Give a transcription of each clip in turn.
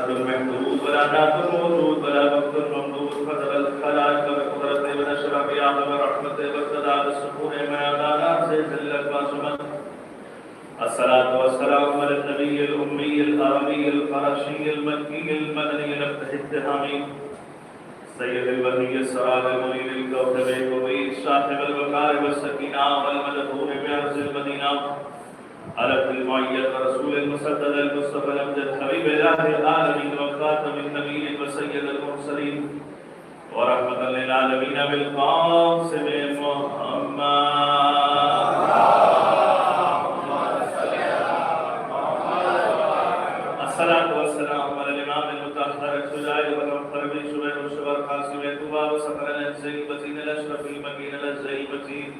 حد المحدود ولا ذات الموجود ولا وقت الممدود فضل الخلائق بقدرته ونشر بياض برحمته واقتدى بالسكون ما دانا سے ذلت واسمت الصلاة والسلام على النبي الأمي العربي القرشي المكي المدني الاتهامي سيد البرية السراج المنير الكوكب الكبير صاحب الوقار والسكينة والمدفون بعرض المدينة على المعيد ورسول المسدد المصطفى الأمجد حبيب إله العالمين وخاتم النبيين وسيد المرسلين ورحمة للعالمين بالقاسم محمد. الصلاة والسلام على الإمام المطهر الشجاع والمفخر بالشبه والشبر قاسم الطوبى وسفر الأجزاء وزين الأشرف المكين الأجزاء وزين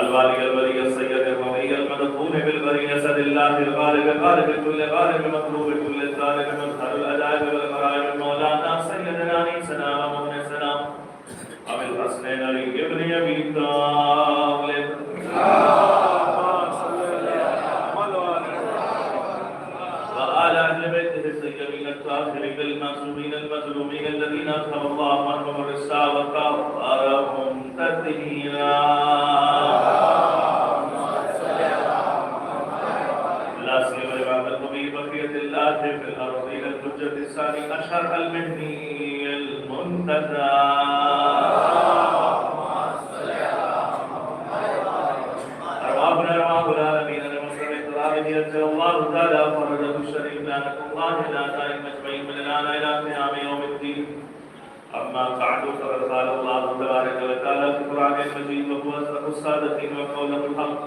الوالي الولي السيد الرمي المدفون بالبري أسد الله الغالب غالب كل غالب مطلوب كل طالب مظهر الأجائب والغرائب مولانا سيدنا عيسنا ومؤنسنا أبي الحسنين علي ابن أبي طالب وآل أهل بيته الطيبين الطاهرين المعصومين المظلومين الذين أذهب الله عنهم الرسا وطهرهم تطهيرا. لا سيما لبعض المبين بقية الله في الأرضين الحجة الثاني أشهر المهني المنتدى. أرواحنا أرواح العالمين يرجع الله تعالى فرجه الشريف لعنة الله لا دائم مجمعين من الآن إلى قيام يوم الدين. أما بعد فقد قال الله تبارك وتعالى في القرآن المجيد وهو أصدق الصادقين وقوله الحق.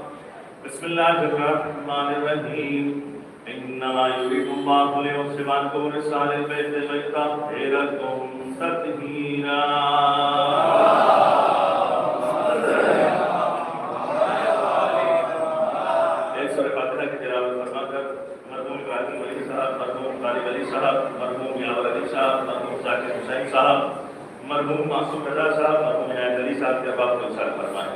بسم الله الرحمن الرحيم. إنما يريد الله ليذهب عنكم الرجس أهل البيت ويطهركم تطهيرا. مرحوم معصوم رضا صاحب مرحوم عنایت علی صاحب کے ارباب کو ارشاد فرمائیں.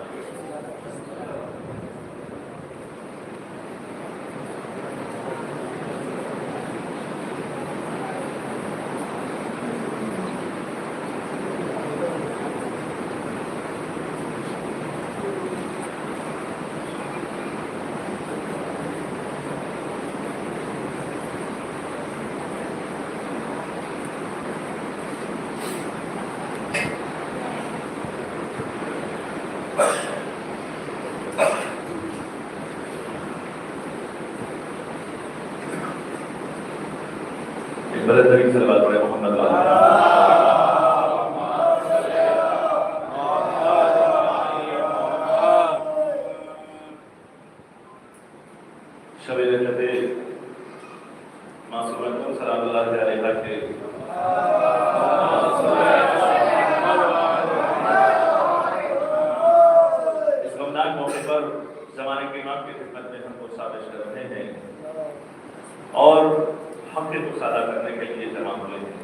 بلد نبی صلی اللہ علیہ محمد شب ليلۃ معصوم سلام اللہ علیہ کے اس غمناک موقع پر زمانے کے امام کی خدمت میں ہم کو ثابت کر رہے ہیں اور ہم نے تو سادہ کرنے کے لیے جمع ہوئے ہیں.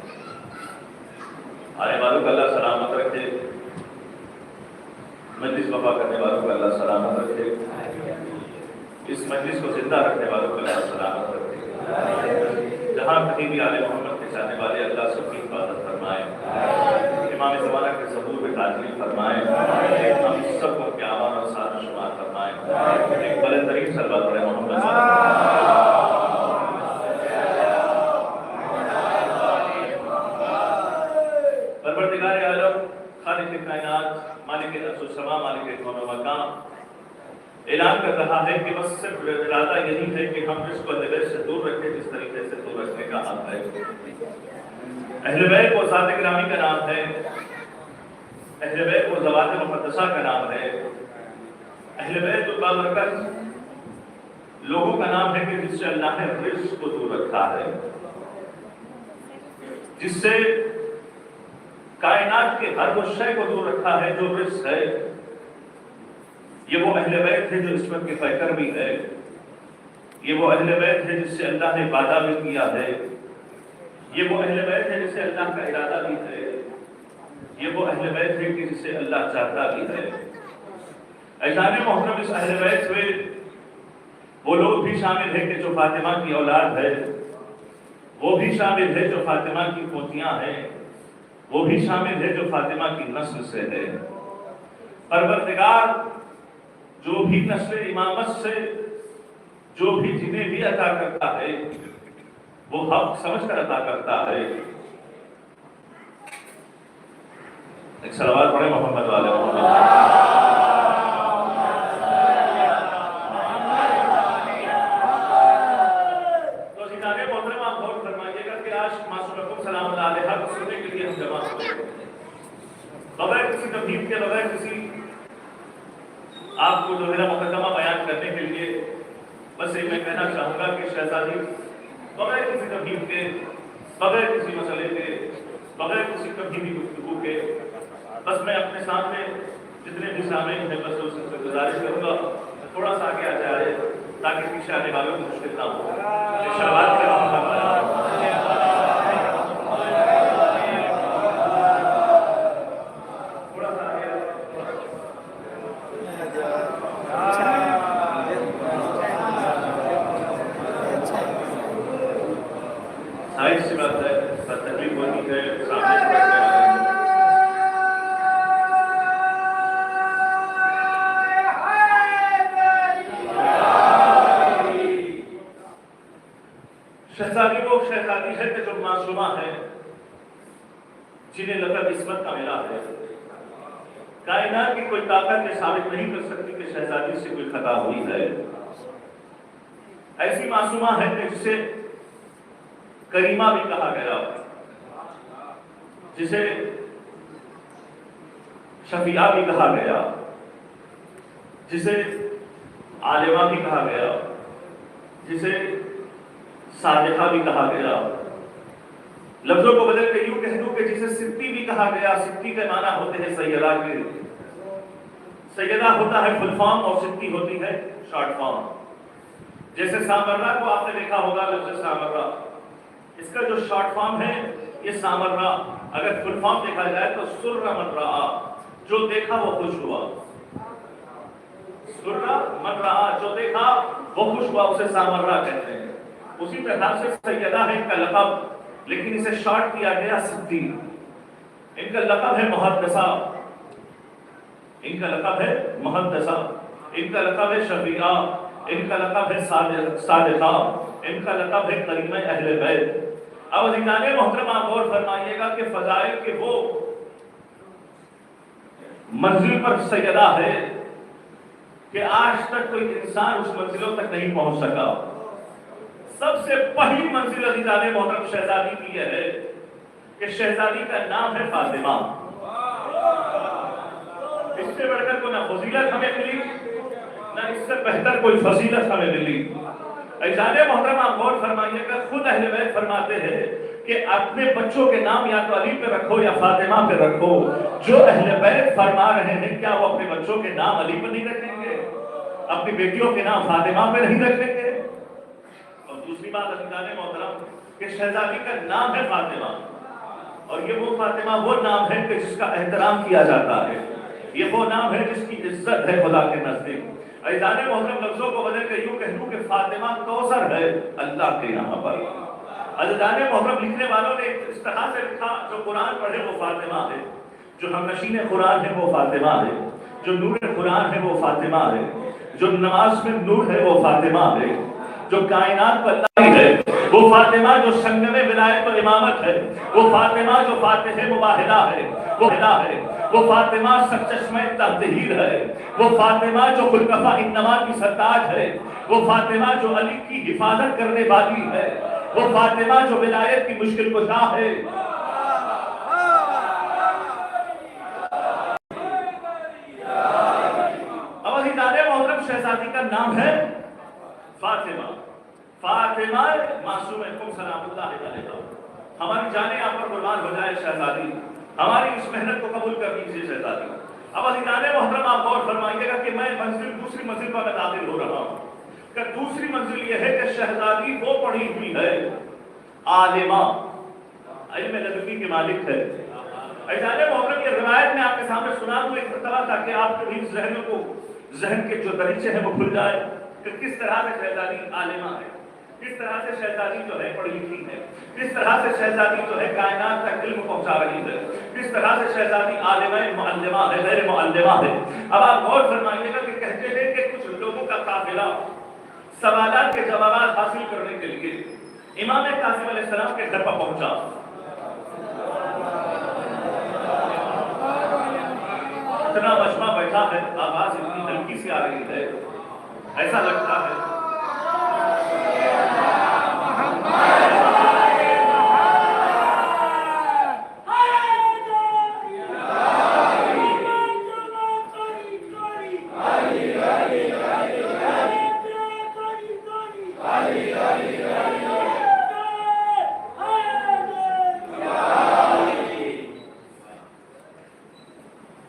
آنے والوں کو اللہ سلامت رکھے, مجلس وفا کرنے والوں کو اللہ سلامت رکھے, اس مجلس کو زندہ رکھنے والوں کو اللہ سلامت رکھے. جہاں کہیں بھی آل محمد کے چاہنے والے اللہ سب کی حفاظت فرمائے, امام زمانہ کے ظہور میں تعجیل فرمائے, ہم سب کو اپنے اعمال اور ساتھ شمار فرمائے. ایک بلند ترین صلوات پڑھیں محمد خالق کائنات, مالک نفس و سما, مالک کون و مکان اعلان کر رہا ہے کہ بس صرف ارادہ یہی ہے کہ ہم اس کو لبے سے دور رکھیں جس طریقے سے دور رکھنے کا حق ہے. اہل بیت کو ذات گرامی کا نام ہے, اہل بیت کو ذوات مقدسہ کا نام ہے, اہل بیت بابرکت لوگوں کا نام ہے کہ جس سے اللہ نے رزق کو دور رکھا ہے, جس سے کائنات کے ہر وہ شے کو دور رکھا ہے جو رزق ہے. یہ وہ اہل بیت ہے جو عصمت کے پیکر بھی ہے, یہ وہ اہل بیت ہے جس سے اللہ نے وعدہ بھی کیا ہے, یہ وہ اہل بیت ہے جس سے اللہ کا ارادہ بھی ہے, یہ وہ اہل بیت ہے کہ جس سے اللہ چاہتا بھی ہے. اذان محترم اس اہل بیت میں وہ لوگ بھی شامل ہیں کہ جو فاطمہ کی اولاد ہے, وہ بھی شامل ہے جو فاطمہ کی پوتیاں ہیں، وہ بھی شامل ہے جو فاطمہ کی نسل سے ہے۔ پروردگار جو بھی نسل امامت سے جو بھی جنہیں بھی عطا کرتا ہے وہ حق سمجھ کر عطا کرتا ہے۔ ایک صلوات پڑھیں محمد والے محمد۔ تو جناب محترم آپ غور فرمائیے گا کہ آج معصوم سلام اللہ علیہ کو سننے کے لیے ہم جمع ہوئے ہیں، بغیر کسی تمہید کے، بغیر کسی آپ کو جو ہے مقدمہ بیان کرنے کے لیے بس یہ میں کہنا چاہوں گا کہ شہزادی بغیر کسی تمہید کے، بغیر کسی مسئلے کے، بغیر کسی تمہیدی گفتگو کے، بس میں اپنے سامنے جتنے بھی سامعین ہیں بس اس سے گزارش کروں گا تھوڑا سا آگے آ جائے تاکہ پیچھے آنے والوں کو مشکل نہ ہو۔ شروعات کے وقت سی بات ہے، تکلیف ہوتی ہے سامنے شہزادی وہ شہزادی ہے کہ جو معصومہ ہے، جنہیں لقب عصمت کا ملا ہے۔ کائنات کی کوئی طاقت یہ ثابت نہیں کر سکتی کہ شہزادی سے کوئی خطا ہوئی ہے۔ ایسی معصومہ ہے کہ جسے کریمہ بھی کہا گیا، جسے شفیعہ بھی کہا گیا، جسے عالمہ بھی کہا گیا، جسے صادقہ بھی کہا گیا۔ لفظوں کو بدل کے یوں کہہ دوں کہ جسے سدی بھی کہا گیا۔ سدی کے معنی ہوتے ہیں سیدہ کے، سیدہ ہوتا ہے فل فارم اور سدی ہوتی ہے شارٹ فارم۔ جیسے سامرہ کو آپ نے دیکھا ہوگا، لفظ سامرہ اس کا جو شارٹ فارم ہے یہ سامرہ، اگر فل فارم دیکھا جائے تو سر من رہا، جو دیکھا وہ خوش ہوا۔ سر من رہا، جو دیکھا وہ خوش ہوا، اسے سامرہ کہتے ہیں۔ اسی طرح سے سیدہ ہے ان کا لقب، لیکن اسے شارٹ کیا گیا سدی۔ ان کا لقب ہے محدثہ، ان کا لقب ہے محدثہ، ان کا لقب ہے شفیعہ، ان کا لقب ہے صادقہ، ان کا لقب ہے کریمہ اہل بیت۔ اب عزیزان محترم آپ غور فرمائیے گا کہ فضائل کے وہ منزل پر سیدہ ہے کہ آج تک کوئی انسان اس منزلوں تک نہیں پہنچ سکا۔ سب سے پہلی منزل عزیزان محترم شہزادی کی یہ ہے کہ شہزادی کا نام ہے فاطمہ۔ اس سے بڑھ کر کوئی نہ فضیلت ہمیں ملی، نہ اس سے بہتر کوئی فضیلت ہمیں ملی۔ عزیزان محترم آپ غور فرمائیے گا، خود اہل بیت فرماتے ہیں کہ اپنے بچوں کے نام یا تو علی پہ رکھو یا فاطمہ پہ رکھو۔ جو اہل بیت فرما رہے ہیں کیا وہ اپنے بچوں کے نام علی پہ نہیں رکھیں گے؟ اپنی بیٹیوں کے نام فاطمہ پہ نہیں رکھیں گے؟ اور دوسری بات عزیزان محترم کہ شہزادی کا نام ہے فاطمہ، اور یہ وہ فاطمہ وہ نام ہے کہ جس کا احترام کیا جاتا ہے، یہ وہ نام ہے جس کی عزت ہے خدا کے نزدیک۔ عزیزان محترم لفظوں کو بدل کے یوں کہہ دوں کہ فاطمہ کوثر ہے اللہ کے یہاں پر۔ عزیزان محترم لکھنے والوں نے اس طرح سے لکھا، جو قرآن پڑھے وہ فاطمہ ہے، جو ہم نشین قرآن ہے وہ فاطمہ ہے، جو نور قرآن ہے وہ فاطمہ ہے، جو نماز میں نور ہے وہ فاطمہ ہے، جو کائنات پر اللہ ہے وہ فاطمہ، جو سنگم ولایت و امامت ہے وہ فاطمہ، جو فاتح مباہدہ ہے وہ ہدا ہے، وہ فاطمہ سرچشمہ تحذیر ہے، وہ فاطمہ جو خلقفہ انما کی سرتاج ہے، وہ فاطمہ جو علی کی حفاظت کرنے والی ہے، وہ فاطمہ جو ولایت کی مشکل کشا ہے۔ اب عزیزان محترم شہزادی کا نام ہے فاطمہ۔ فاطمہ معصوم سلام اللہ علیہ، ہماری جانیں آپ پر قربان ہو جائے شہزادی، ہماری اس محنت کو قبول کر لیجیے شہزادی۔ اب عزیزان محترم آپ غور فرمائیے گا کہ میں دوسری منزل پر داخل ہو رہا ہوں کہ دوسری منزل یہ ہے کہ شہزادی وہ پڑھی ہوئی ہے عالمہ، علم لدنی کے مالک ہے۔ عزیزان محترم یہ روایت میں آپ کے سامنے سنا دوں ایک مرتبہ تاکہ آپ کے بھی ذہن کے جو دریچے ہیں وہ کھل جائے کہ کس طرح سے شہزادی عالمہ ہے۔ کس طرح سے شہزادی جو ہے پڑھی لکھی ہے، کس طرح سے شہزادی جو ہے کائنات تک علم پہنچا رہی ہے، کس طرح سے شہزادی عالمہ معلمہ ہے، غیر معلمہ ہے۔ اب آپ غور فرمائیے گا کہ کہتے ہیں کہ کچھ لوگوں کا قافلہ سوالات کے جوابات حاصل کرنے کے لیے امام کاظم علیہ السلام کے گھر پر پہنچا۔ اتنا مجمع بیٹھا ہے، آواز اتنی ہلکی سی آ رہی ہے، ایسا لگتا ہے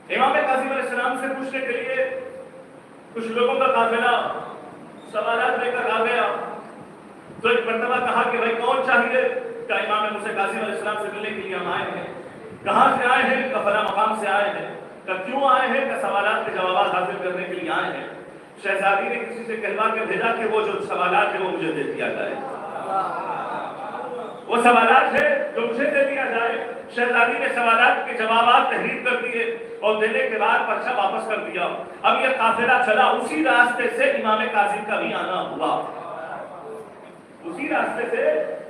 امام کاظم علیہ السلام سے پوچھنے کے لیے کچھ لوگوں کا قافلہ سوالات لے کر آ گیا، تو ایک مرتبہ کہا کہ بھائی کون چاہیے؟ کہ امام موسیٰ کاظم علیہ السلام سے ملنے کے لیے ہم آئے ہیں۔ کہاں سے آئے ہیں؟ کہ فلاں مقام سے آئے ہیں۔ کہ کیوں آئے ہیں؟ کہ سوالات کے جوابات حاصل کرنے کے لیے آئے ہیں۔ شہزادی نے کسی سے کہلوا کے بھیجا کہ وہ جو سوالات ہیں وہ مجھے دے دیا جائے، وہ سوالات ہے جو مجھے دے دیا جائے۔ شہزادی نے سوالات کے جوابات تحریر کر دیے اور دینے کے بعد پرچہ واپس کر دیا۔ اب یہ قافلہ چلا، اسی راستے سے امام کاظم کا بھی آنا ہوا، اسی راستے سے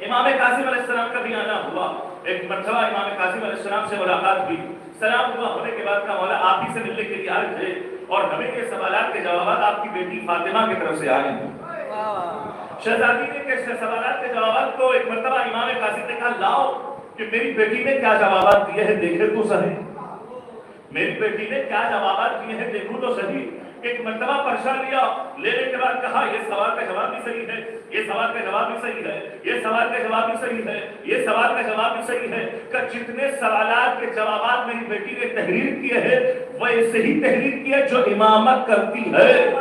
امام کاظم علیہ السلام کا بھی آنا ہوا۔ ایک مرتبہ امام کاظم علیہ السلام سے ملاقات ہوئی، سلام ہوا، ہونے کے بعد کہا مولا آپ ہی سے ملنے کے لیے آئے تھے اور ہمیں یہ سوالات کے جوابات آپ کی بیٹی فاطمہ کی طرف سے آئے ہیں۔ شہزادی نے کہ سوالات کے جوابات کو ایک مرتبہ امام کاظم نے کہا لاؤ کہ میری بیٹی نے کیا جوابات دیے ہیں دیکھے تو صحیح، میری بیٹی نے کیا جوابات دیے ہیں دیکھو تو صحیح۔ ایک مرتبہ پرچہ لیا، لینے کے بعد کہا یہ سوال کا جواب بھی صحیح ہے، یہ سوال کا جواب بھی صحیح ہے، یہ سوال کا جواب بھی صحیح ہے، یہ سوال کا جواب بھی صحیح ہے۔ کہ جتنے سوالات کے جوابات میری بیٹی نے تحریر کیے ہیں وہ ایسے ہی تحریر کیے جو امامت کرتی ہے۔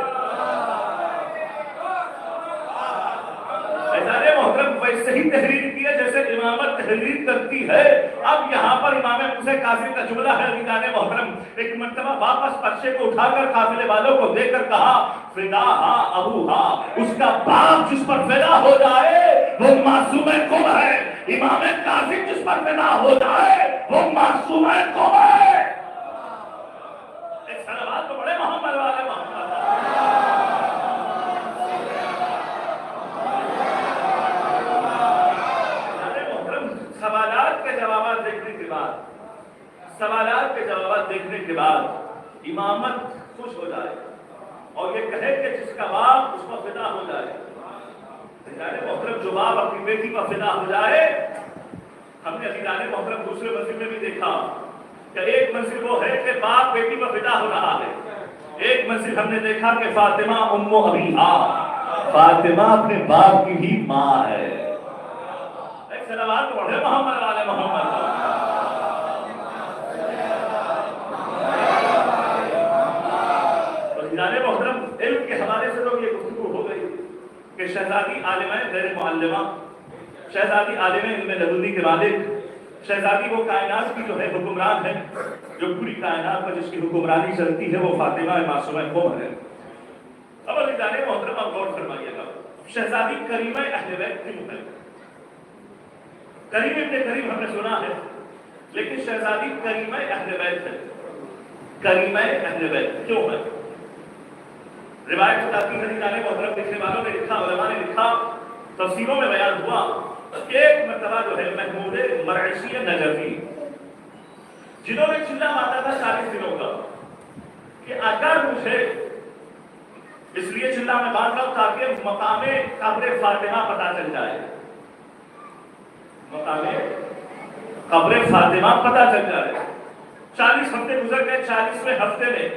محترم ویسے ہی تحریر کی ہے جیسے امامت تحریر کرتی ہے۔ اب یہاں پر امام موسیٰ کاظم کا جملہ ہے عزیزان محترم، ایک مرتبہ واپس پرچے کو اٹھا کر قافلے والوں کو دے کر کہا فداہا ابوہا، اس کا باپ جس پر فدا ہو جائے وہ معصوم قوم ہے، امام کاظم جس پر فدا ہو جائے وہ معصوم قوم ہے۔ ایک صلوات تو بڑے محمد والے محمد۔ سوالات کے جوابات دیکھنے کے بعد، سوالات کے جوابات دیکھنے کے بعد امامت خوش ہو جائے اور یہ کہے کہ جس کا باپ اس پر فدا ہو جائے۔ محترم جو باپ اپنی بیٹی پر فدا ہو جائے، ہم نے عزیزان محترم دوسرے منزل میں بھی دیکھا کہ ایک منزل وہ ہے کہ باپ بیٹی پر فدا ہو رہا ہے، ایک منزل ہم نے دیکھا کہ فاطمہ ام ابیہا، فاطمہ اپنے باپ کی ہی ماں ہے۔ صلوات پڑھے محمد والے محمد۔ تو جناب محترم علم کے حوالے سے تو یہ گفتگو ہو گئی کہ شہزادی عالمہ غیر معلمہ، شہزادی عالمہ علم لدنی کے مالک، شہزادی وہ کائنات کی جو ہے حکمران ہے، جو پوری کائنات پر جس کی حکمرانی چلتی ہے وہ فاطمہ معصومہ قوم ہے۔ اب جناب محترم آپ غور فرمائیے گا، شہزادی کریمہ اہل بیت کیوں ہے؟ کریم ابن کریم ہم نے سنا ہے، لیکن شہزادی کریمہ اہل بیت ہے۔ کریمہ اہل بیت کیوں ہے؟ روایت بتاتی ہے، جانے محترم لکھنے والوں نے لکھا، علماء نے لکھا، تفسیروں میں بیان ہوا کہ ایک مرتبہ جو ہے محمود مرعشی نجفی، جنہوں نے چلہ ماتا تھا 40 دنوں کا کہ اگر مجھے، اس لیے چلہ میں باندھ رہا ہوں تاکہ مقام قبر فاطمہ پتہ چل جائے، مقام قبر فاطمہ پتہ چل جائے۔ 40 ہفتے گزر گئے، 40ویں ہفتے میں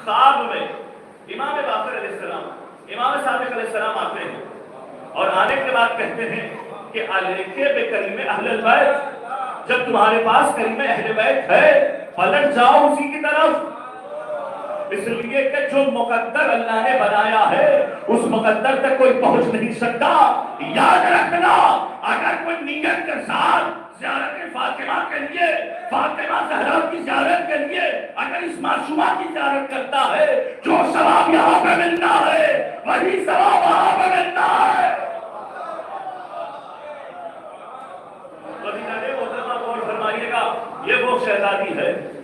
خواب میں امام باقر علیہ السلام، امام صادق علیہ السلام آتے ہیں اور آنے کے بعد کہتے ہیں کہ علیکہ بے کریم اہل البیت، جب تمہارے پاس کریم اہل بیت ہے پلٹ جاؤ اسی کی طرف، اس لیے کہ جو مقدر اللہ نے بنایا ہے اس مقدر تک کوئی پہنچ نہیں سکتا۔ یاد رکھنا، اگر کوئی نیت کے ساتھ زیارت فاطمہ کے لیے، فاطمہ زہرا کی زیارت کے لیے اگر اس معصومہ کی زیارت کرتا ہے، جو ثواب یہاں پہ ملنا ہے وہی ثواب وہاں پہ ملنا ہے۔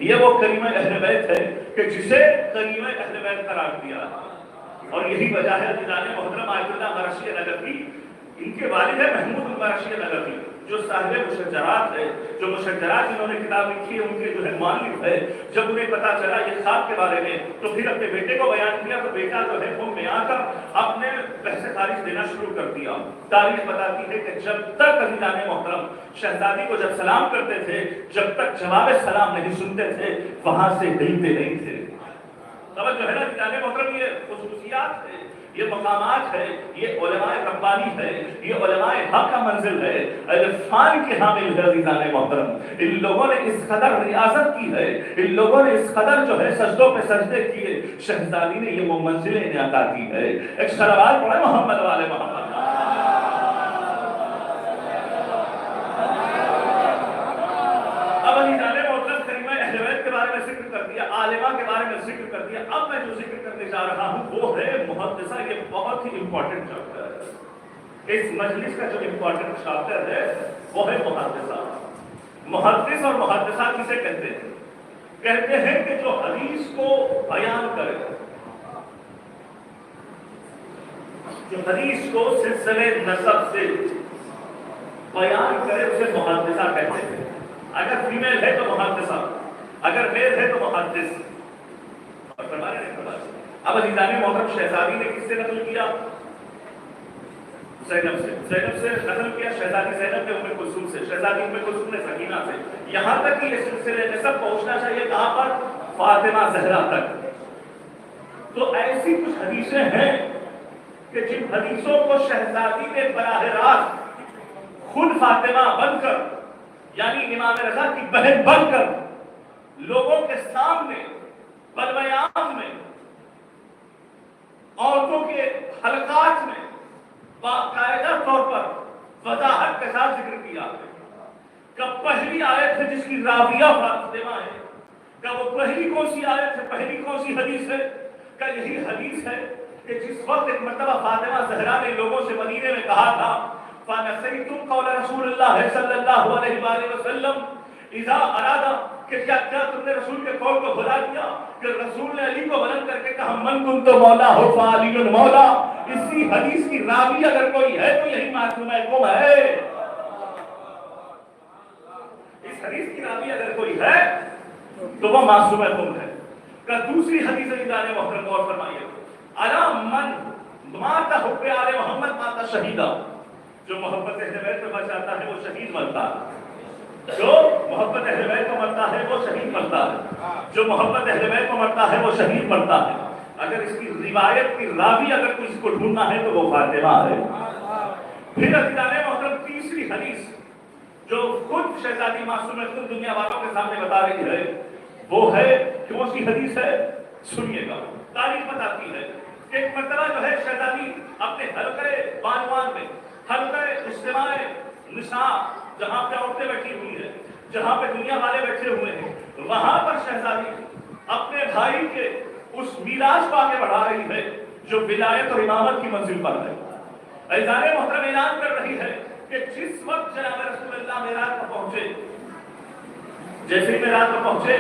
یہ وہ کریم اہل بیت ہے کہ جسے کریم اہل بیت قرار دیا. اور یہی وجہ ہے جناب محترم آیت اللہ مرشی نجفی، ان کے والد ہے محمود المرشی نجفی جو صاحب مشجرات ہے، جو مشجرات انہوں نے کتاب لکھی ہے، ان کے جو ہے مؤلف ہے. جب انہیں پتا چلا یہ خواب کے بارے میں تو پھر اپنے بیٹے کو بیان کیا، تو بیٹا جو ہے وہ میں آ کر اپنے بحث تاریخ دینا شروع کر دیا. تاریخ بتاتی ہے کہ جب تک عزیزان محترم شہزادی کو جب سلام کرتے تھے، جب تک جواب سلام نہیں سنتے تھے وہاں سے ہلتے نہیں تھے. توجہ ہے نا عزیزان محترم، یہ خصوصیات ہے، یہ مقامات ہے، یہ علماء ربانی ہے، یہ علماء حق کا منزل ہے، عرفان کے حامل ہے عزیزان محترم. ان لوگوں نے اس قدر ریاضت کی ہے، ان لوگوں نے اس قدر جو ہے سجدوں پہ سجدے کیے، شہزادی نے یہ وہ منزلیں انہیں عطا کی ہے. ایک صلوات پڑھے محمد والے محمد. اب عزیزان محترم کریمہ اہل بیت کے بارے میں ذکر کر دیا، عالمہ کے بارے میں ذکر کر دیا. اب میں جو ذکر کرنے جا رہا ہوں وہ ہے محدثہ. یہ بہت ہی امپورٹنٹ چیپٹر ہے. اس مجلس کا جو امپورٹنٹ چیپٹر ہے وہ ہے محدثہ. محدث اور محدثہ کسے کہتے ہیں؟ کہتے ہیں کہ جو حدیث کو بیان کرے، جو حدیث کو سلسلے نسب سے بیان کرے اسے محدثہ کہتے ہیں. اگر فیمیل ہے تو محدثہ، اگر میل ہے تو محدث. اور فرمانے نہیں فرمانے. اب عزیزان محترم شہزادی نے کس سے نقل کیا؟ زینب سے. زینب سے نقل کیا شہزادی زینب نے ام کلثوم سے، شہزادی ام کلثوم نے سکینہ سے. یہاں تک کہ یہ سلسلے نسب پہنچنا چاہیے کہاں پر؟ فاطمہ زہرا تک. تو ایسی کچھ حدیثیں ہیں کہ جن حدیثوں کو شہزادی نے براہ راست خود فاطمہ بن کر، یعنی امام رضا کی بہن بن کر لوگوں کے سامنے بالمیان میں، عورتوں کے حلقات میں باقاعدہ طور پر وضاحت کے ساتھ ذکر کیا کہ پہلی آیت ہے جس کی راویہ فاطمہ ہے، کہ وہ پہلی کون سی آیت ہے، پہلی کون سی حدیث ہے، کہ یہی حدیث ہے کہ جس وقت ایک مرتبہ فاطمہ زہرا نے لوگوں سے مدینے میں کہا تھا فَنَسَيْتُمْ قَوْلَ رَسُولِ اللَّهِ صلی اللہ علیہ وآلہ وسلم اذا ارادہ، کہ کیا تم نے رسول کے قول کو بھلا دیا کہ رسول نے علی کو بلند کر کے کہا من کنت مولا ہو فعلی مولا. اسی حدیث کی راوی اگر کوئی ہے تو یہی معصومہ قوم ہے. اس حدیث کی راوی اگر کوئی ہے تو وہ معصومہ قوم ہے. کہ دوسری حدیث عزیزان محترم غور فرمائیے، الا من مات حب آل محمد مات شہیدہ. جو محبت اہل بیت میں بچاتا ہے وہ شہید مرتا ہے، جو محبت اہل بیت کو مرتا ہے وہ شہید مرتا ہے، جو محبت اہل بیت کو مرتا ہے وہ شہید مرتا ہے. اگر اس کی روایت کی راوی اگر کوئی اس کو ڈھونڈنا ہے تو وہ فاطمہ ہے. پھر عزیزان محترم تیسری حدیث جو خود شہزادی معصومہ خود دنیا والوں کے سامنے بتا رہی ہے وہ ہے کون سی حدیث ہے؟ سنیے گا. تاریخ بتاتی ہے کہ ایک مرتبہ جو ہے شہزادی اپنے حلقے بانوان میں، حلقہ اجتماع نساء جہاں پہ عورتیں بیٹھی ہوئی ہیں، جہاں پہ دنیا والے بیٹھے ہوئے ہیں، وہاں پر شہزادی اپنے بھائی کے اس میراث کو آگے بڑھا رہی ہے جو ولایت اور امامت کی منزل پر ہے. عزیزان محترم اعلان کر رہی ہے کہ جس وقت جناب رسول اللہ معراج پر پہنچے، جیسے ہی معراج پر پہنچے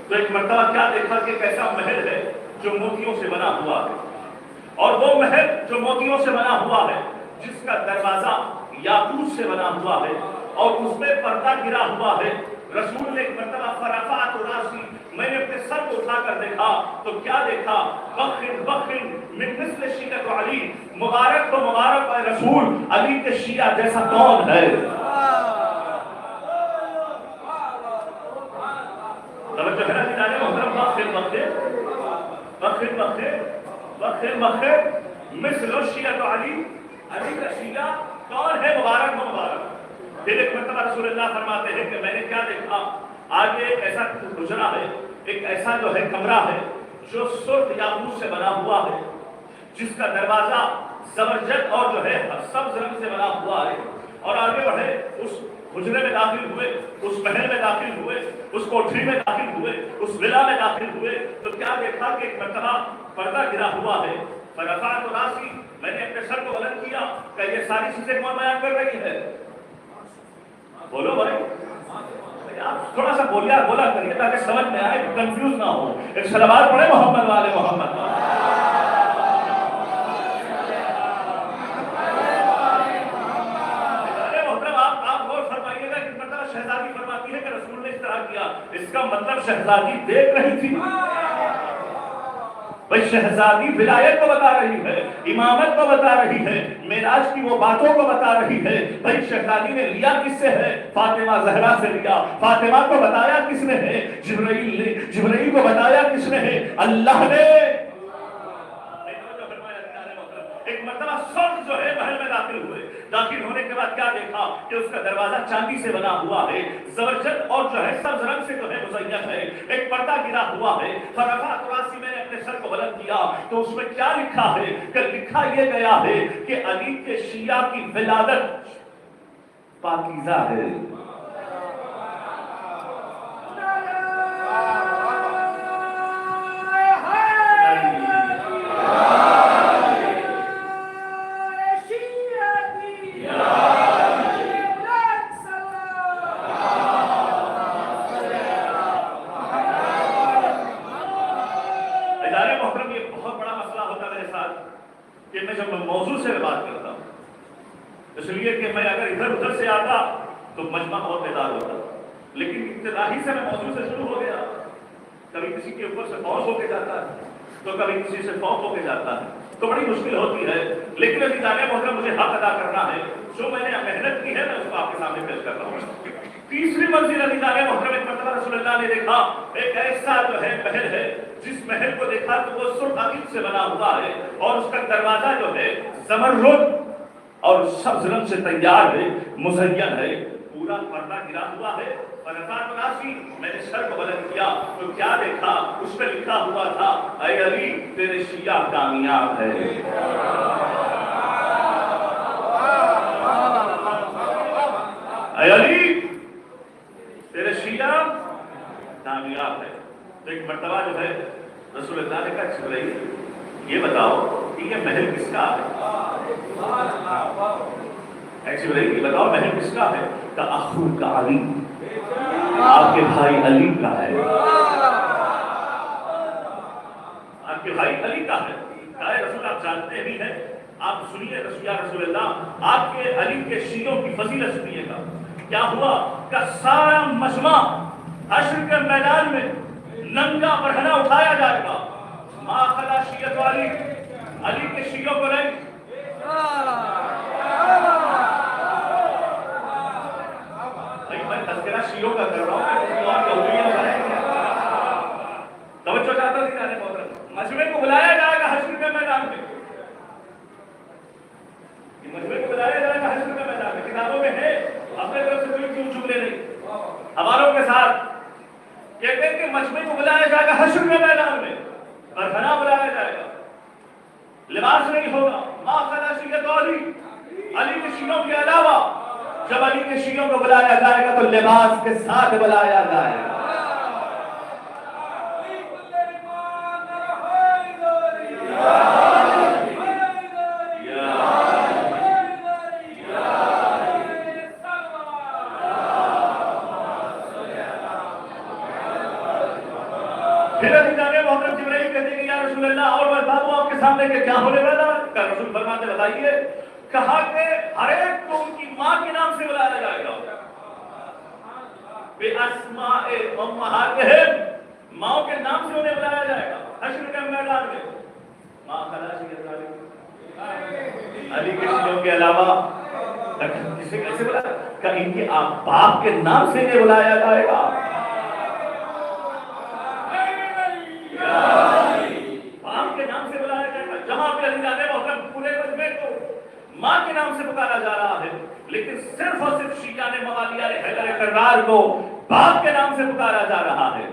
تو ایک مرتبہ کیا دیکھا کہ کیسا محل ہے جو موتیوں سے بنا ہوا ہے. اور وہ محل جو موتیوں سے بنا ہوا ہے جس کا دروازہ یاقوت سے بنا ہوا ہے اور اس میں پردہ گرا ہوا ہے. رسول نے ایک مرتبہ فرفعت راسی، میں نے اپنے سر کو اٹھا کر دیکھا تو کیا دیکھا؟ بخن بخن من مثل شیعۃ علی، مبارک تو مبارک ہے رسول علی کے شیعہ جیسا کون ہے. توجہ ہے نا جناب محترم. بخن بخن بخن بخن بخن مثل شیعۃ علی، علی کا شیعہ کون ہے؟ مبارک و مبارک. پھر ایک مرتبہ رسول اللہ فرماتے ہیں کہ میں نے کیا دیکھا؟ آگے ایک ایسا حجرہ ہے، ایک ایسا جو ہے کمرہ ہے جو سرخ یاقوت سے بنا ہوا ہے، جس کا دروازہ زبرجد اور جو ہے سبز رنگ سے بنا ہوا ہے. اور آگے بڑھے اس حجرے میں داخل ہوئے، اس محل میں داخل ہوئے، اس کوٹری میں داخل ہوئے، اس ولا میں داخل ہوئے تو کیا دیکھا کہ ایک مرتبہ پردہ گرا ہوا ہے. فرفعت راسی، میں نے اپنے سر کو بلند کیا کہ یہ ساری چیزیں کون بیان کر رہی ہے؟ بولو بھائی، آپ تھوڑا سا بولا کریے تاکہ سمجھ میں آئے، کنفیوز نہ ہو. ایک صلوات پڑھے محمد والے محمد. شہزادی فرماتی ہے کہ رسول نے اس طرح کیا، اس کا مطلب شہزادی دیکھ رہی تھی. بھائی شہزادی ولایت کو بتا رہی ہے، امامت کو بتا رہی ہے، معراج کی وہ باتوں کو بتا رہی ہے. بھائی شہزادی نے لیا کس سے ہے؟ فاطمہ زہرا سے لیا. فاطمہ کو بتایا کس نے ہے؟ جبرائیل نے. جبرائیل کو بتایا کس نے ہے؟ اللہ نے. ایک مرتبہ سب جو ہے محل میں داخل ہوئے. داخل ہونے کے بعد کیا دیکھا کہ اس کا دروازہ چاندی سے بنا ہوا ہے، زبرجد اور جو ہے سبز رنگ سے جو ہے مزین ہے. ایک پردہ گرا ہوا ہے. فرفعت راسی، میں نے اپنے سر کو بلند کیا تو اس میں کیا لکھا ہے کہ لکھا یہ گیا ہے کہ علی کے شیعہ کی ولادت پاکیزہ ہے. موضوع سے بات کرتا ہوں اس لیے کہ میں اگر ادھر ادھر سے آتا تو مجمع اور بیدار ہوتا، لیکن ابتدائی سے میں موضوع سے شروع ہو گیا. کبھی کسی کے اوپر سے فوت ہو کے جاتا ہے تو کبھی کسی سے فوت ہو کے جاتا ہے تو بڑی مشکل ہوتی ہے. لیکن ابھی جانے محترم مجھے حق ادا کرنا ہے، جو میں نے محنت کی ہے میں اس کو آپ کے سامنے پیش کرتا ہوں. تیسری منزل ابھی جانے محترم ایک مرتبہ رسول اللہ نے دیکھا ایک ایسا جو ہے محل ہے جس محل کو دیکھا تو وہ سرخ عقیق سے بنا ہوا ہے اور اس کا دروازہ جو ہے زمرد اور سبز رنگ سے تیار ہے، مزین ہے. پورا پردہ گرا ہوا ہے. فرفعت راسی، میں نے سر کو بلند کیا تو کیا دیکھا؟ اس پہ لکھا ہوا تھا اے علی تیرے شیعہ کامیاب ہے. اے علی تیرے شیعہ کامیاب ہے. تو ایک مرتبہ جو ہے رسول اللہ نے کہا جبرائیل یہ بتاؤ کہ یہ محل کس کا ہے؟ جبرائیل یہ بتاؤ محل کس کا ہے؟ کہ اخو کا علی، آپ کے بھائی علی کا ہے. آپ کے بھائی علی کا ہے. کہا رسول آپ جانتے بھی ہیں، آپ سنیے رسول اللہ آپ کے علی کے شیعوں کی فضیلت سنیے گا. کیا ہوا کہ سارا مجمع حشر کے میدان میں ننگا برہنہ اٹھایا جائے گا. ما خلا شیعت والی، علی کے شیعوں کو نہیں. میں تذکرہ شیعوں کا کر رہا ہوں، توجہ چاہتا تھی جانے محترم. مجمع کو بلایا جائے گا حشر کے میدان میں. مجمع کو بلایا جائے گا حشر کے میدان میں. کتابوں میں ہے، اپنے طرف سے کوئی کیوں چپ لے نہیں. ہماروں کے ساتھ کہتے ہیں کہ مجمع کو بلایا جائے گا حشر کے میدان میں، برہنہ بلایا جائے گا، لباس نہیں ہوگا. ما خلا شیعت علی، علی کے شیعوں کے علاوہ جب علی کے شیعوں کو بلایا جائے گا تو لباس کے ساتھ بلایا جائے گا. اور بتا دوں آپ کے سامنے کہ کیا ہونے والا ہے. رسول فرماتے بتائیے، کہا کہ ہر ایک کو ان کی ماں کے نام سے بلایا جائے گا. بے اسماء امہاتہم، ماں کے نام سے انہیں بلایا جائے گا حشر کے میدان میں. ماں خلا شیعت علی کے شیعوں کے علاوہ کسے کیسے بلایا؟ کہ ان کے باپ کے نام سے انہیں بلایا جائے گا. ماں کے نام سے پکارا جا رہا ہے، لیکن صرف اور صرف شیعہ نے موالیہ حیدر کرار کو باپ کے نام سے پکارا جا رہا ہے.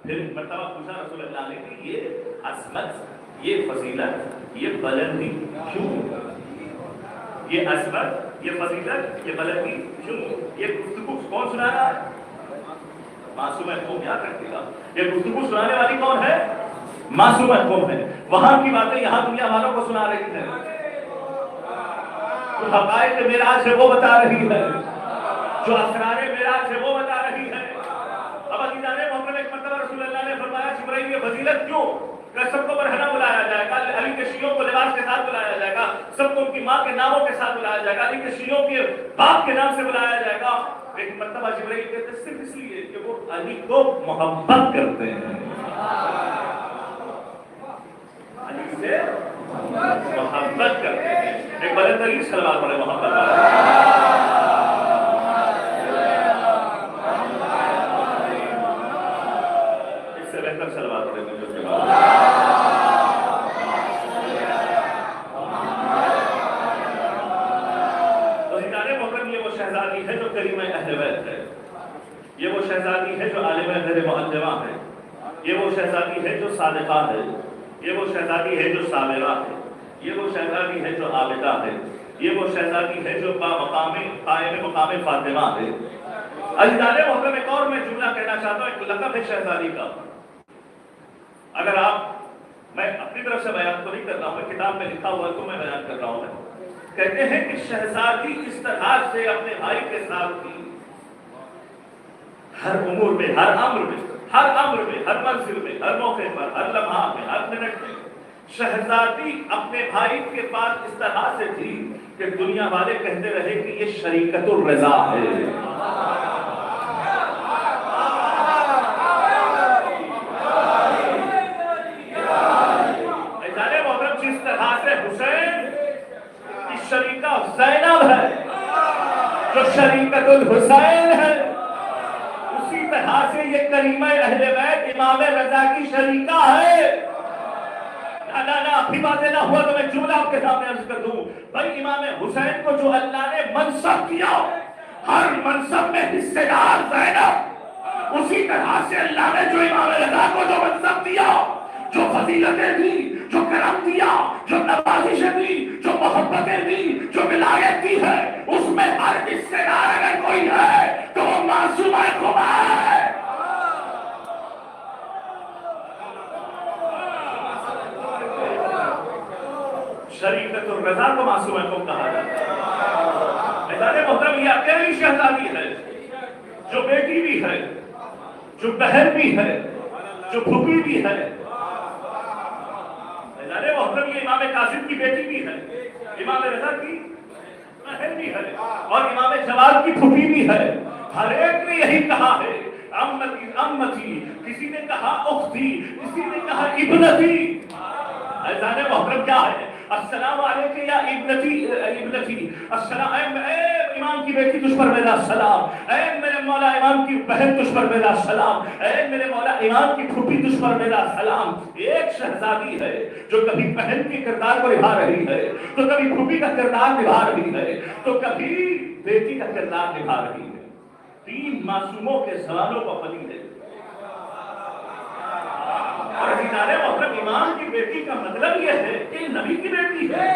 پھر مرتبہ پوچھا رسول اللہ نے کہ یہ عظمت، یہ فضیلت، یہ بلندی کیوں؟ یہ عظمت، یہ فضیلت، یہ بلندی کیوں؟ یہ گفتگو کون سنا رہا ہے؟ معصوم قوم. یاد رکھیے گا یہ گفتگو سنانے والی کون ہے؟ معصوم قوم ہے. وہاں کی باتیں یہاں دنیا والوں کو سنا رہی ہے. جو حقائق معراج ہے وہ بتا رہی ہے، جو اسرار معراج ہے وہ بتا رہی ہے. اب عزیزان محترم ایک مرتبہ رسول اللہ نے فرمایا جبرائیل یہ فضیلت کیوں کہ سب کو برہنہ بلایا جائے گا، علی کے شیعوں کو لباس کے ساتھ بلایا جائے گا، سب کو ان کی ماں کے ناموں کے ساتھ بلایا جائے گا، علی کے شیعوں کے باپ کے نام سے بلایا جائے گا. ایک مرتبہ جبرائیل کہتے ہیں صرف اس لیے کہ وہ علی کو محبت کرتے ہیں، علی سے محبت کرتے ہیں. ایک بڑے طریق سلوات پڑے محبت والے. اس سے بہتر سلوات پڑے مجھے اس کے بعد. تو ستارے محترم یہ وہ شہزادی ہے جو کریمہ اہل بیت ہے، یہ وہ شہزادی ہے جو عالمہ غیر معلمہ ہے، یہ وہ شہزادی ہے جو صادقہ ہے، یہ وہ شہزادی ہے جو صابرہ ہے، یہ وہ شہزادی ہے جو عابدہ ہے، یہ وہ شہزادی ہے جو قائم مقام فاطمہ ہے. عزیزان محترم ایک اور میں جملہ کہنا چاہتا ہوں، ایک لقب ہے شہزادی کا. اگر میں اپنی طرف سے بیان تو نہیں کر رہا ہوں، کتاب میں لکھا ہوا ہے تو میں بیان کر رہا ہوں. کہتے ہیں کہ شہزادی اس طرح سے اپنے بھائی کے ساتھ تھی، ہر امور میں، ہر امر میں، ہر منزل میں، ہر موقع پر، ہر لمحہ میں، ہر منٹ میں شہزادی اپنے بھائی کے پاس اس طرح سے تھی کہ دنیا والے کہتے رہے کہ یہ شریکت الرضا ہے. ایسانے محترم جس طرح سے حسین کی شریکہ زینب ہے جو شریکت الحسین ہے، اسی طرح سے یہ کریمہ اہل بیت امام رضا کی شریکہ ہے. نا ابھی باتیں نہ ہوا تو میں جملہ آپ کے سامنے عرض کر دوں. بھائی امام حسین کو جو اللہ نے منصب دیا، ہر منصب میں حصے دار زینب، اسی طرح سے اللہ نے جو امام رضا کو جو منصب دیا، جو فضیلتیں دی، جو کرم دیا، جو نوازشیں دی، جو محبتیں دی، جو ولایت دی ہے، اس میں ہر حصے دار اگر کوئی ہے تو وہ معصومہ خدا ہے. شریکت الرضا کو معصومہ کو کہا جاتا ہے. ایسانے محترم یہ اکیلی شہزادی ہے جو بیٹی بھی ہے، جو بہن بھی ہے، جو پھوپھی بھی ہے. ایسانے محترم یہ امام قاسم کی بیٹی بھی ہے، امام رضا کی بہن بھی ہے، اور امام جواد کی پھوپھی بھی ہے. ہر ایک نے یہی کہا ہے امتی امتی، کسی نے کہا اختی، کسی نے کہا ابنتی. ایسانے محترم کیا ہے؟ السلام علیکم یا ابنتی، السلام اے امام کی بیٹی تجھ پر میرا سلام، اے میرے مولا امام کی بہن تجھ پر میرا سلام، اے میرے مولا امام کی پھوپھی تجھ پر میرا سلام. ایک شہزادی ہے جو کبھی بہن کے کردار کو نبھا رہی ہے، تو کبھی پھوپھی کا کردار نبھا رہی ہے، تو کبھی بیٹی کا کردار نبھا رہی ہے. 3 معصوموں کے سوالوں کا پلی ہے. اور ستارے محترم امام کی بیٹی کا مطلب یہ ہے کہ نبی کی بیٹی ہے.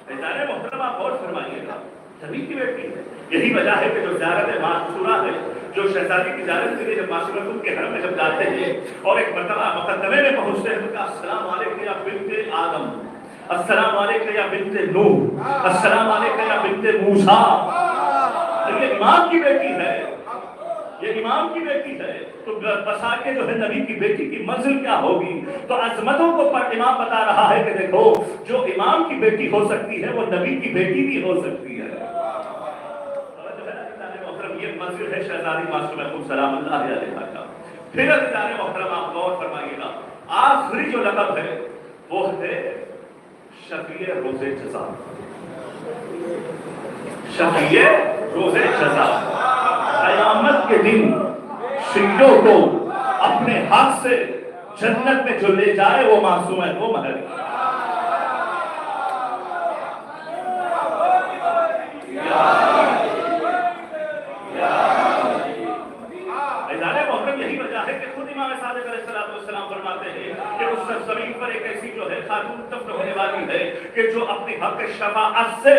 ستارے محترم آپ غور فرمائیے گا، نبی کی بیٹی ہے. یہی وجہ ہے کہ جو زیارت معصورہ ہے، جو شہزادی کی زیارت کے لیے جب معصورہ کے گھر میں جب جاتے ہیں اور ایک مرتبہ مقدمے میں پہنچتے ہیں تو کہا السلام علیکم یا بنت آدم، السلام علیکم یا بنت نوح، السلام علیکم یا بنت موسیٰ. یہ امام کی بیٹی ہے، یہ امام کی بیٹی ہے. تو بسا کے جو ہے نبی کی بیٹی کی منزل کیا ہوگی. تو عظمتوں کو پر امام بتا رہا ہے کہ دیکھو جو امام کی بیٹی ہو سکتی ہے وہ نبی کی بیٹی بھی ہو سکتی ہے. یہ منزل ہے شہزادی معصومہ سلام اللہ علیہ کا. پھر عزیزان محترم آپ غور فرمائیے گا، آخری جو لقب ہے وہ ہے شفیع روز جزا. شفیع روز جزا، قیامت کے دن شیعوں کو اپنے ہاتھ سے جنت میں جو لے جائے وہ معصوم ہے، وہ مہر. یہی وجہ ہے کہ خود امام صادق علیہ السلام فرماتے ہیں کہ اس زمین پر ایک ایسی جو ہے خاتون دفن ہونے والی ہے کہ جو اپنی حق شفاعت سے،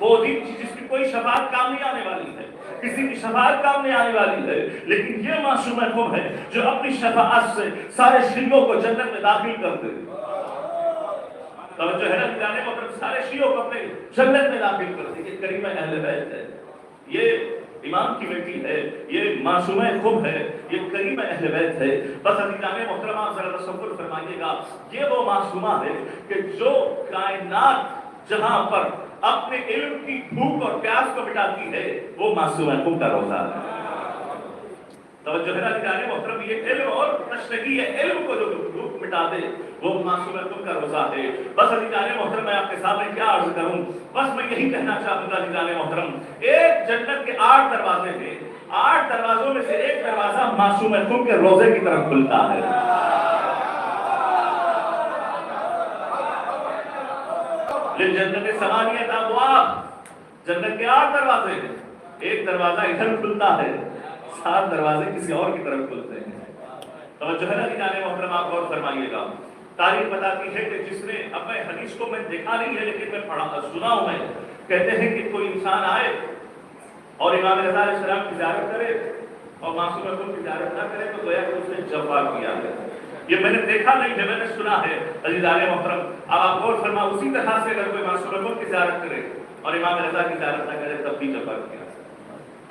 وہ دن جس کی کوئی شفاعت کام نہیں آنے والی ہے، کسی کی شفاعت کام نہیں آنے والی ہے، لیکن یہ معصوم قوم ہے جو اپنی شفاعت سے سارے شیعوں کو جنت میں داخل کر دے. توجہ ہے نا جانے کو، سارے شیعوں کو اپنے جنت میں داخل کر دے. یہ کریمہ اہل بیت ہے. یہ امام کی بیٹی ہے، یہ معصومہ خم ہے، یہ کریم اہل بیت ہے. بس عزیزان محترمہ ذرا تصور فرمائیے گا، یہ وہ معصومہ ہے کہ جو کائنات جہاں پر اپنے علم کی بھوک اور پیاس کو مٹاتی ہے وہ معصومہ خم کا روزہ ہے. توجہ ہے نا عزیزان محترم، یہ علم اور تشنگی ہے، علم کو جو بھوک مٹا دے وہ معصومہ خم کا روزہ ہے. بس عزیزان محترم میں آپ کے سامنے کیا عرض کروں، بس میں یہی کہنا چاہوں گا عزیزان محترم، ایک جنت کے 8 دروازے ہیں، 8 دروازوں میں سے ایک دروازہ معصومہ خم کے روزے کی طرف کھلتا ہے. جنت ثمانیہ ابواب، جنت کے 8 دروازے ہیں، ایک دروازہ ادھر کھلتا ہے، 7 دروازے کسی اور کی طرف کھلتے ہیں. توجہ ہے نا عزیزان محترم، آپ غور فرمائیے گا. تاریخ بتاتی ہے کہ جس نے، اب میں حدیث کو میں دیکھا نہیں ہے لیکن میں سنا ہوں، میں کہتے ہیں کہ کوئی انسان آئے اور امام رضا علیہ السلام کی زیارت کرے اور معصومہ خم کی زیارت نہ کرے تو گویا کہ اس نے جفا کیا ہے. یہ میں نے دیکھا نہیں ہے، میں نے سنا ہے عزیزان محترم. اب آپ غور فرما، اسی طرح سے اگر کوئی معصومہ خم کی زیارت کرے اور امام رضا کی زیارت نہ کرے تب بھی جفا کیا.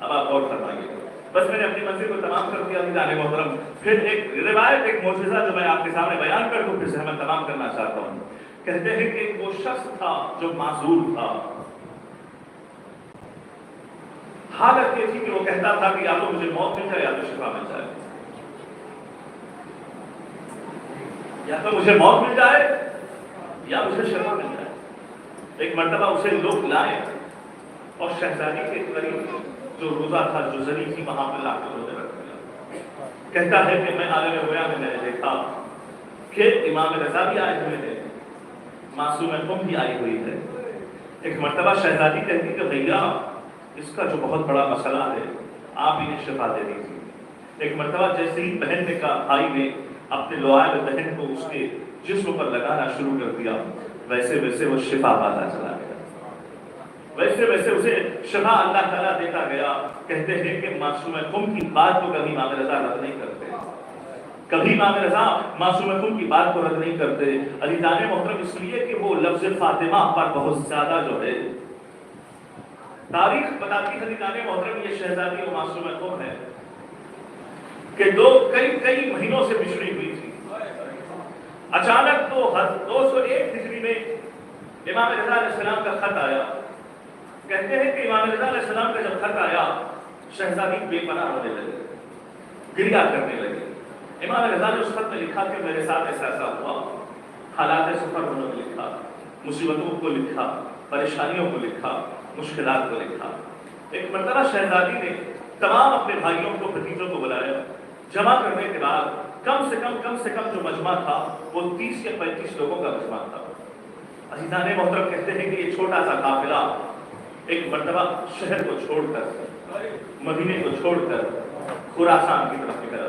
اب آپ غور فرمائیے. بس میں نے اپنی منزل کو تمام کر دیا عزیزان محترم. پھر ایک روایت، ایک معجزہ جو میں آپ کے سامنے بیان کر دوں، پھر سے میں تمام کرنا چاہتا ہوں. کہتے ہیں کہ وہ شخص تھا جو معذور تھا، حالت یہ تھی کہ وہ کہتا تھا کہ یا تو مجھے موت مل جائے یا تو شفا مل جائے، یا تو مجھے موت مل جائے یا مجھے شفا مل جائے. ایک مرتبہ اسے لوگ لائے اور شہزادی کے قریب جو روزہ تھا، جو زری تھی، وہاں پہ لا کے روزے رکھ دیا. کہتا ہے کہ میں عالم ہویا میں نے دیکھا کہ امام رضا بھی آئے ہوئے ہیں، معصومہ خم بھی آئی ہوئی ہے. ایک مرتبہ شہزادی کہتی کہ بھیا اس کا جو بہت بڑا مسئلہ ہے آپ انہیں شفا دے دیجیے. ایک مرتبہ جیسے ہی بہن نے کہا، بھائی نے اپنے لعاب بہن کو اس کے جسم پر لگانا شروع کر دیا، ویسے ویسے وہ شفا پاتا چلا گیا، ویسے ویسے اسے شفا اللہ تعالیٰ دیتا گیا. کہتے ہیں کہ معصومہ خم کی بات کو کبھی امام رضا رد نہیں کرتے، کبھی امام رضا معصومہ خم کی بات کو رد نہیں کرتے. عزیزان محترم، اس لیے کہ وہ لفظ فاطمہ پر بہت زیادہ جو ہے تاریخ بتاتی ہے عزیزان محترم، یہ شہزادی و معصومہ خم ہے کہ کئی مہینوں سے بچھڑی ہوئی تھی. اچانک تو 201 ہجری میں امام رضا علیہ السلام کا خط آیا. کہتے ہیں کہ امام رضا علیہ السلام کا جب خط آیا شہزادی بے پناہ ہونے لگے، گریہ کرنے لگے. امام رضا نے اس خط میں لکھا کہ میرے ساتھ ایسا ایسا ہوا، حالات سفر انہوں نے لکھا، مصیبتوں کو لکھا، پریشانیوں کو لکھا، مشکلات کو لکھا. ایک مرتبہ شہزادی نے تمام اپنے بھائیوں کو، بھتیجوں کو بلایا. جمع کرنے کے بعد کم سے کم جو مجمع تھا وہ 30 یا 35 لوگوں کا مجمع تھا. عزیزان محترم، کہتے ہیں کہ یہ چھوٹا سا قافلہ ایک مرتبہ شہر کو چھوڑ کر، مدینے کو چھوڑ کر خراسان کی طرف نکلا.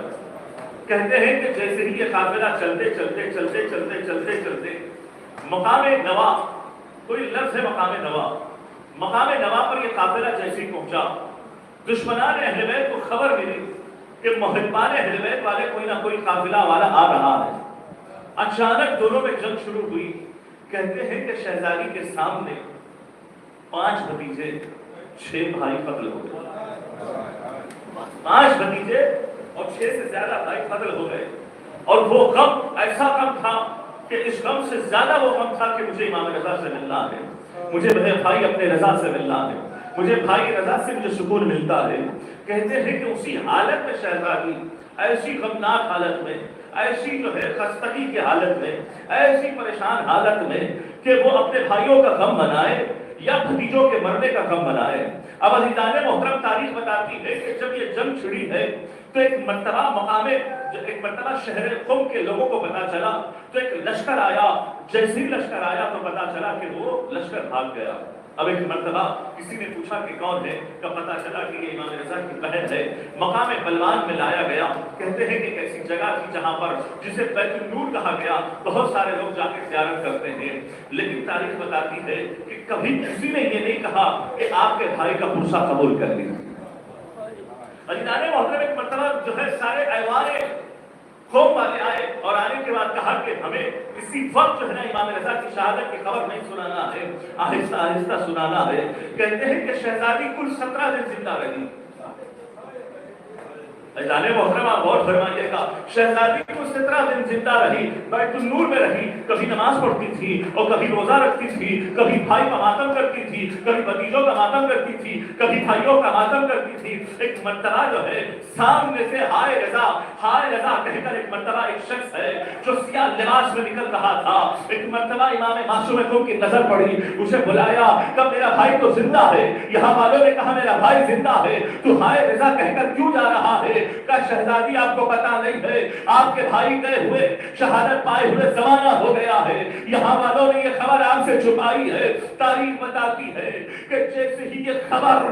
کہتے ہیں کہ جیسے ہی یہ قافلہ چلتے مقام نوا، کوئی لفظ ہے مقام نوا پر یہ قافلہ جیسے ہی پہنچا، دشمنان اہل بیت کو خبر ملی کہ محبان اہل بیت والے کوئی نہ کوئی قافلہ والا آ رہا ہے. اچانک دونوں میں جنگ شروع ہوئی. کہتے ہیں کہ شہزادی کے سامنے 5 بھتیجے 6 بھائی قتل ہو گئے. 5 بھتیجے اور 6 سے زیادہ بھائی قتل ہو گئے. اور وہ غم ایسا غم تھا کہ اس غم سے زیادہ وہ غم تھا کہ مجھے امام رضا سے ملنا ہے، مجھے میرے بھائی اپنے رضا سے ملنا ہے، مجھے بھائی رضا سے مجھے سکون ملتا ہے. کہتے ہیں کہ اسی حالت میں شہزادی ایسی غمناک حالت میں، ایسی جو ہے خستگی کی حالت میں، ایسی پریشان حالت میں کہ وہ اپنے بھائیوں کا غم منائے یا بھتیجوں کے مرنے کا غم منائے. اب عزیزان محترم، تاریخ بتاتی ہے کہ جب یہ جنگ چھڑی ہے تو ایک مرتبہ شہر قم کے لوگوں کو پتا چلا تو ایک لشکر آیا. جیسے ہی لشکر آیا تو پتا چلا کہ وہ لشکر بھاگ گیا. اب ایک مرتبہ کسی نے پوچھا کہ کون ہے، تو پتا چلا کہ یہ امام رضا کی بہن ہے. مقام بلوان میں لایا گیا. کہتے ہیں کہ ایک ایسی جگہ تھی جہاں پر جسے بیت النور کہا گیا، بہت سارے لوگ جا کے زیارت کرتے ہیں. لیکن تاریخ بتاتی ہے کہ کبھی کسی نے یہ نہیں کہا کہ آپ کے بھائی کا پرسہ قبول کر لیجیے. عزیزان محترم، ایک مرتبہ جو ہے سارے ایوانے قوم والے آئے اور آنے کے بعد کہا کہ ہمیں اسی وقت جو ہے نا امام رضا کی شہادت کی خبر نہیں سنانا ہے، آہستہ آہستہ سنانا ہے. کہتے ہیں کہ شہزادی کل 17 دن زندہ رہی. اذان محترمہ غور فرمائیے گا، شہزادی کو 17 دن زندہ رہی، بیت النور میں رہی، کبھی نماز پڑھتی تھی اور کبھی روزہ رکھتی تھی، کبھی بھائی کا ماتم کرتی تھی، کبھی بھتیجوں کا ماتم کرتی تھی، کبھی بھائیوں کا ماتم کرتی تھی۔ ایک مرتبہ جو ہے سامنے سے ہائے رضا کہہ کر ایک مرتبہ ایک شخص ہے جو سیاہ لباس میں نکل رہا تھا، ایک مرتبہ امام معصوم کو کی نظر پڑی، اسے بلایا کہ میرا بھائی تو زندہ ہے۔ یہاں والوں نے کہا میرا بھائی زندہ ہے، تو ہائے رضا کہہ کر کیوں جا رہا ہے؟ کہ شہزادی آپ کو پتا نہیں ہے، آپ کے بھائی گئے ہوئے شہادت پائے ہوئے زمانہ ہو گیا ہے۔ یہاں والوں نے یہ خبر آپ سے چھپائی ہے۔ تاریخ بتاتی ہے کہ جیسے ہی یہ خبر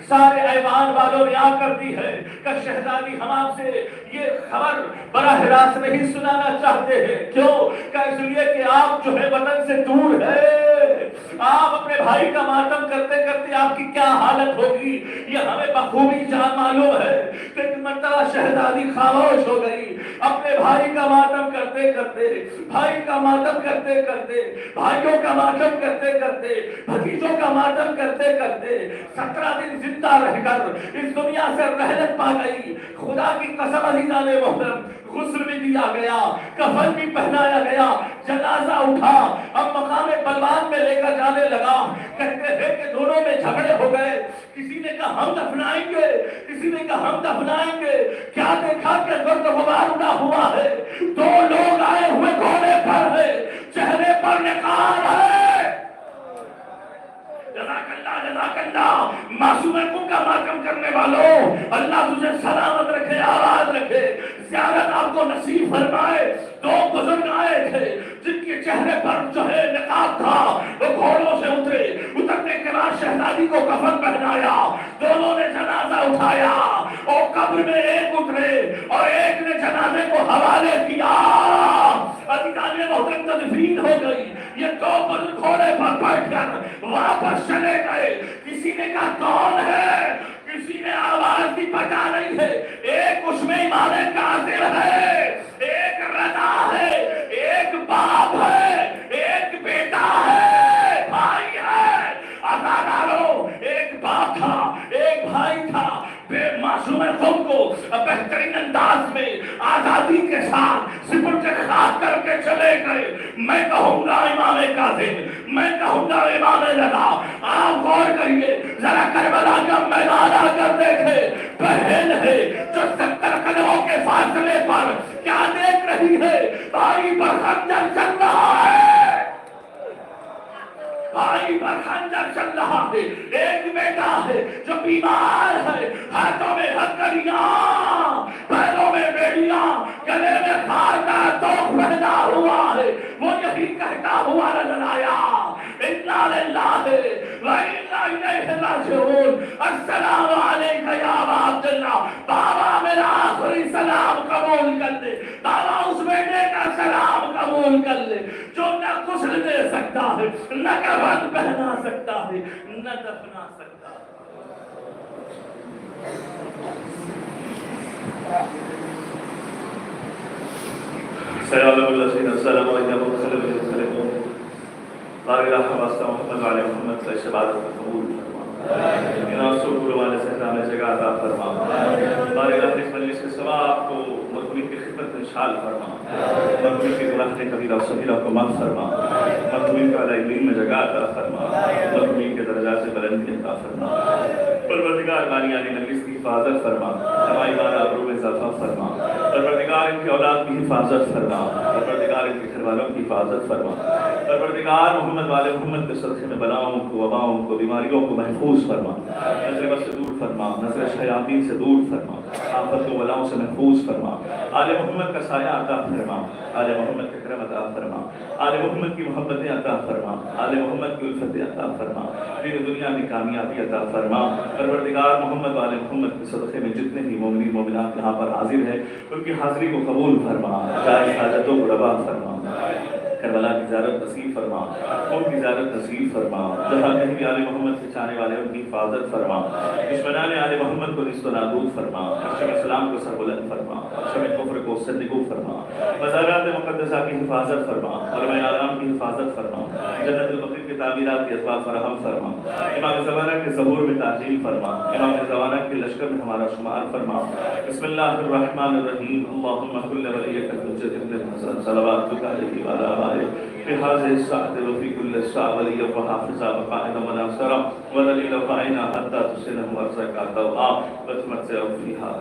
سارے ایوان والوں نے آ کر دی ہے کہ شہزادی ہم آپ سے یہ خبر براہ راست نہیں سنانا چاہتے ہیں۔ کیوں؟ کہ اس لیے کہ آپ جو ہے وطن سے دور ہے، آپ اپنے بھائی کا ماتم کرتے کرتے آپ کی کیا حالت ہوگی یہ ہمیں بخوبی جان معلوم ہے۔ کہ ایک مرتبہ شہزادی خاموش ہو گئی، اپنے بھائی کا ماتم کرتے کرتے، بھائی کا ماتم کرتے کرتے، بھائیوں کا ماتم کرتے کرتے، بھتیجوں کا ماتم کرتے کرتے 17 دن زندہ رہ کر اس دنیا سے رحلت پا گئی۔ خدا کی قسم عزیزان محترم، غسل بھی دیا گیا، کفن بھی پہنایا گیا، جنازہ اٹھا، اب مقام بلوان میں لے کر جانے لگا۔ کہتے ہیں کہ دونوں میں جھگڑے ہو گئے، کسی نے کہا ہم دفنائیں گے، کسی نے کہا ہم دفنائیں گے۔ کیا دیکھا کہ گرد غبار اڑا ہوا ہے، دو لوگ آئے ہوئے گھوڑے پر ہے، چہرے پر نقاب ہے۔ جزاک اللہ معصوم کو کا ماتم کرنے والوں، اللہ تجھے سلامت رکھے، آباد رکھے، زیارت آپ کو نصیب فرمائے۔ دو بزرگ آئے تھے جن کے چہرے پر جو ہے نقاب تھا، وہ گھوڑوں سے اترنے کے بعد شہزادی کو کفن پہنایا، دونوں نے جنازہ اٹھایا اور قبر میں ایک اترے اور ایک نے جنازے کو حوالے کیا۔ عزیزان محترم تدفین ہو گئی، یہ دو بزرگ گھوڑے پر بیٹھ کر واپس چلے گئے۔ کسی نے کہا کون ہے، کسی نے آواز بھی پتا نہیں ہے۔ ایک اس میں امام کاظم ہے، ایک رضا ہے، ایک باپ ہے، ایک بیٹا ہے، بھائی ہے۔ عزادارو، ایک باپ تھا، ایک بھائی تھا۔ بے معصوم قوم کو بہترین انداز میں آزادی کے ساتھ سپرد خاک کر کے چلے گئے۔ میں کہوں گا امام کاظم، میں کہوں گا امام رضا، آپ غور کریے ذرا کربلا کا میدان آ کر دیکھے، بہن ہے جو 70 قدموں کے فاصلے پر کیا دیکھ رہی ہے؟ بھائی پر خنجر چل رہا ہے، بھائی پر خنجر چل رہا ہے۔ ایک بیٹا ہے جو بیمار ہے، ہاتھوں میں ہتھکڑیاں، پیروں میں بیڑیاں، گلے میں خار کا توق پہنا ہوا ہے، وہ یہی کہتا ہوا نظر آیا، انا للہ و انا الیہ راجعون، السلام علیکم یا ابا عبداللہ۔ بابا میرا آخری سلام قبول کر لے، بابا اس بیٹے کا سلام قبول کر لے جو نہ غسل دے سکتا ہے، نہ کفن پہنا سکتا ہے، نہ دفنا سکتا ہے۔ سلام علیکم السلام علیکم بارگاہ واسطہ محمد علیہ محمد سے شبادت قبول فرما، اناسو قربان صحرا میں جگہ عطا فرما، بارگاہ اس مجلس کے ثواب کو مقبول کی خدمت میں شال فرما، مقبول کی گناہ کبیرہ و صغیرہ کو معاف فرما، مقبول کا علم میں جگہ عطا فرما، مقبول کے درجات سے بلندی عطا فرما، پروردگار بانی علی مجلس کی حفاظت فرما، ہماری مانا ابرو میں اضافہ فرما، پروردگار ان کی اولاد کی حفاظت فرما، پروردگار ان کے گھر والوں کی حفاظت فرما، پروردگار محمد والے محمد کے صدقے میں بلاؤں کو، وباؤں کو، بیماریوں کو محفوظ فرما، نظر بد سے دور فرما، نظر شیاطین سے دور فرما، آفت و بلاؤں سے محفوظ فرما، آل محمد کا سایہ عطا فرما، آل محمد کا کرم عطا فرما، آل محمد کی محبتیں عطا فرما، آل محمد کی الفتیں عطا فرما، دین دنیا میں کامیابی عطا فرما۔ پروردگار محمد والے محمد کے صدقے میں جتنے بھی مومنین مومنات یہاں پر حاضر ہیں ان کی حاضری کو قبول فرما، جائز حاجتوں کو روا فرما، کربلا کی زیارت نصیب فرما، ان کی زیارت نصیب فرما، جہاں کہیں بھی آل محمد کے چاہنے والے ان کی حفاظت فرما، دشمنان آل محمد کو نیست و نابود فرما، عرش اسلام کو سربلند فرما، عرش کفر کو سرنگو فرما، مزارات مقدسہ کی حفاظت فرما، علماء اعلام کی حفاظت فرما، جنت البقیع کی تعمیرات کی اسباب فراہم فرما، امام زمانہ کے ظہور میں تعجیل فرما، امام زمانہ کے لشکر میں ہمارا شمار فرما۔ بسم اللہ الرحمن الرحیم، اللہم کل ولیک الحجۃ ابن الحسن صلواتک علیہ وعلی آلہ فی هذه الساعة وفی کل ساعة ولیا وحافظا وقائدا وناصرا ودلیلا وعینا حتی تسلم ورزقا توعا وتمتع فیہا